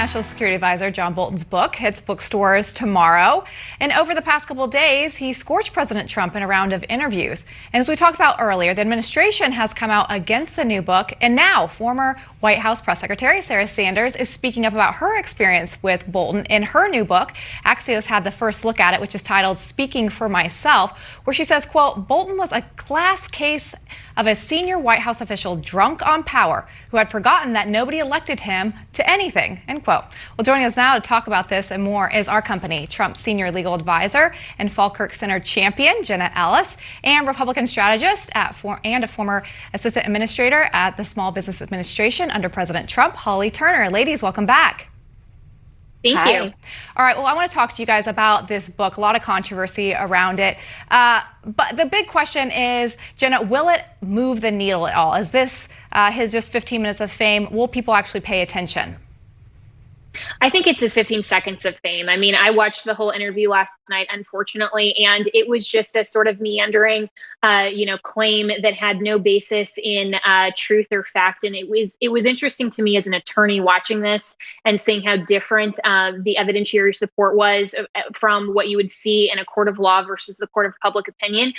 National Security Advisor John Bolton's book hits bookstores tomorrow. And over the past couple of days, he scorched President Trump in a round of interviews. And as we talked about earlier, the administration has come out against the new book. And now former White House Press Secretary Sarah Sanders is speaking up about her experience with Bolton in her new book. Axios had the first look at it, which is titled Speaking for Myself, where she says, quote, Bolton was a class case of a senior White House official drunk on power who had forgotten that nobody elected him to anything, end quote. Well, joining us now to talk about this and more is our company, Trump's senior legal advisor and Falkirk Center champion, Jenna Ellis, and Republican strategist and a former assistant administrator at the Small Business Administration under President Trump, Holly Turner. Ladies, welcome back. Thank you. All right. Well, I want to talk to you guys about this book. A lot of controversy around it. But the big question is, Jenna, will it move the needle at all? Is this his just 15 minutes of fame? Will people actually pay attention? I think it's his 15 seconds of fame. I mean, I watched the whole interview last night, unfortunately, and it was just a sort of meandering, claim that had no basis in truth or fact. And it was interesting to me as an attorney watching this and seeing how different the evidentiary support was from what you would see in a court of law versus the court of public opinion.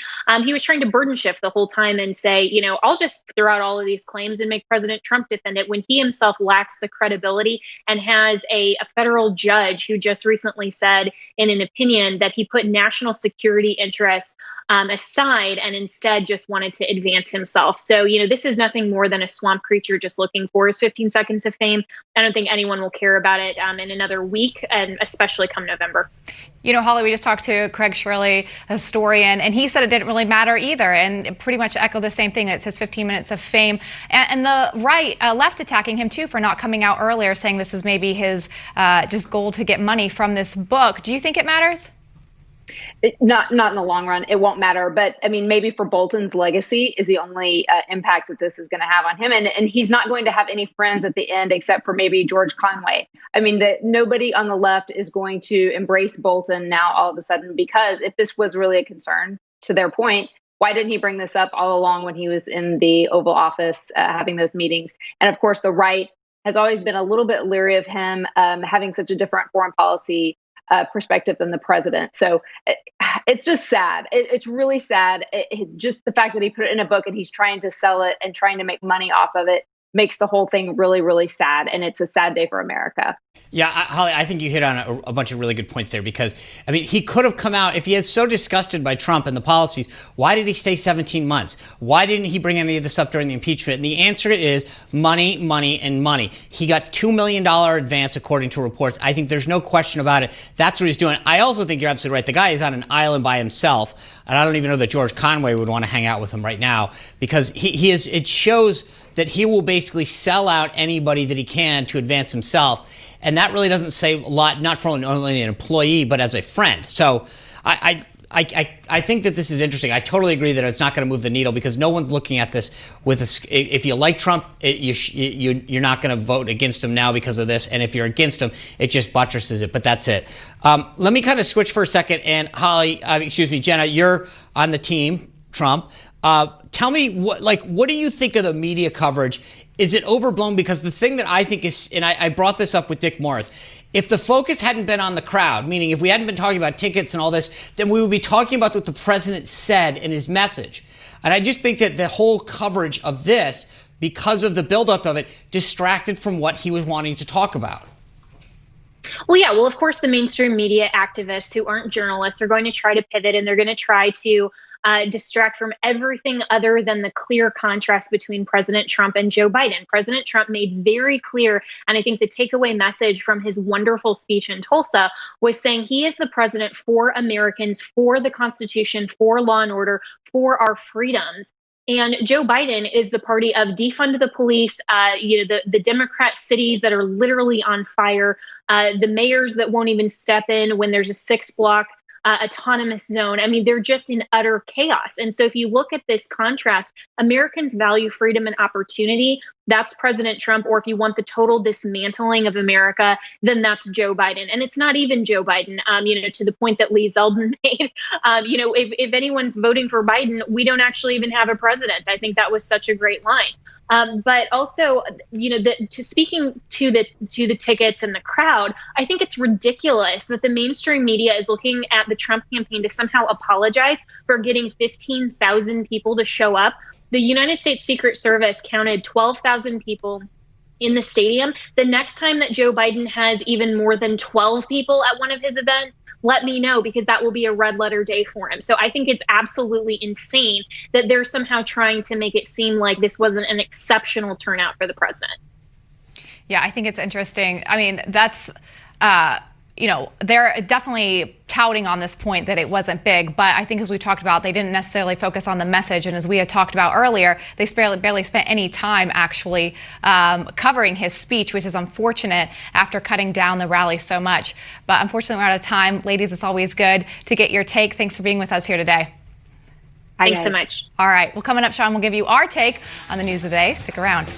He was trying to burden shift the whole time and say, I'll just throw out all of these claims and make President Trump defend it, when he himself lacks the credibility and has a federal judge who just recently said in an opinion that he put national security interests aside and instead just wanted to advance himself. So, this is nothing more than a swamp creature just looking for his 15 seconds of fame. I don't think anyone will care about it in another week, and especially come November. Holly, we just talked to Craig Shirley, a historian, and he said it didn't really matter either, and pretty much echoed the same thing. That it's his 15 minutes of fame. And the left attacking him, too, for not coming out earlier, saying this is maybe his just goal to get money from this book. Do you think it matters? Not in the long run. It won't matter. But I mean, maybe for Bolton's legacy is the only impact that this is going to have on him. And he's not going to have any friends at the end except for maybe George Conway. I mean, nobody on the left is going to embrace Bolton now all of a sudden, because if this was really a concern, to their point, why didn't he bring this up all along when he was in the Oval Office having those meetings? And of course, the right has always been a little bit leery of him having such a different foreign policy perspective than the president. So it's just sad. It's really sad. Just the fact that he put it in a book and he's trying to sell it and trying to make money off of it makes the whole thing really, really sad. And it's a sad day for America. Yeah, Holly, I think you hit on a bunch of really good points there, because, I mean, he could have come out, if he is so disgusted by Trump and the policies, why did he stay 17 months? Why didn't he bring any of this up during the impeachment? And the answer is money, money, and money. He got $2 million advance, according to reports. I think there's no question about it. That's what he's doing. I also think you're absolutely right. The guy is on an island by himself, and I don't even know that George Conway would want to hang out with him right now, because he is. It shows that he will basically sell out anybody that he can to advance himself. And that really doesn't say a lot, not for only an employee, but as a friend. So I think that this is interesting. I totally agree that it's not going to move the needle, because no one's looking at this with if you like Trump, you're not going to vote against him now because of this. And if you're against him, it just buttresses it. But that's it. Let me kind of switch for a second. And Holly, Jenna, you're on the team Trump. Tell me what do you think of the media coverage? Is it overblown? Because the thing that I think is, and I brought this up with Dick Morris, if the focus hadn't been on the crowd, meaning if we hadn't been talking about tickets and all this, then we would be talking about what the president said in his message. And I just think that the whole coverage of this, because of the buildup of it, distracted from what he was wanting to talk about. Well, yeah. Well, of course, the mainstream media activists who aren't journalists are going to try to pivot, and they're going to try to distract from everything other than the clear contrast between President Trump and Joe Biden. President Trump made very clear, and I think the takeaway message from his wonderful speech in Tulsa was saying he is the president for Americans, for the Constitution, for law and order, for our freedoms. And Joe Biden is the party of defund the police, the Democrat cities that are literally on fire, the mayors that won't even step in when there's a 6-block autonomous zone. I mean, they're just in utter chaos. And so if you look at this contrast, Americans value freedom and opportunity that's President Trump, or if you want the total dismantling of America, then that's Joe Biden. And it's not even Joe Biden, to the point that Lee Zeldin made. If anyone's voting for Biden, we don't actually even have a president. I think that was such a great line. But also, speaking to the tickets and the crowd, I think it's ridiculous that the mainstream media is looking at the Trump campaign to somehow apologize for getting 15,000 people to show up. The United States Secret Service counted 12,000 people in the stadium. The next time that Joe Biden has even more than 12 people at one of his events, let me know, because that will be a red letter day for him. So I think it's absolutely insane that they're somehow trying to make it seem like this wasn't an exceptional turnout for the president. Yeah, I think it's interesting. I mean, that's, they're definitely touting on this point that it wasn't big, but I think, as we talked about, they didn't necessarily focus on the message. And as we had talked about earlier, they barely spent any time actually covering his speech, which is unfortunate after cutting down the rally so much. But unfortunately, we're out of time. Ladies, it's always good to get your take. Thanks for being with us here today. Thanks so much. All right. Well, coming up, Sean will give you our take on the news of the day. Stick around.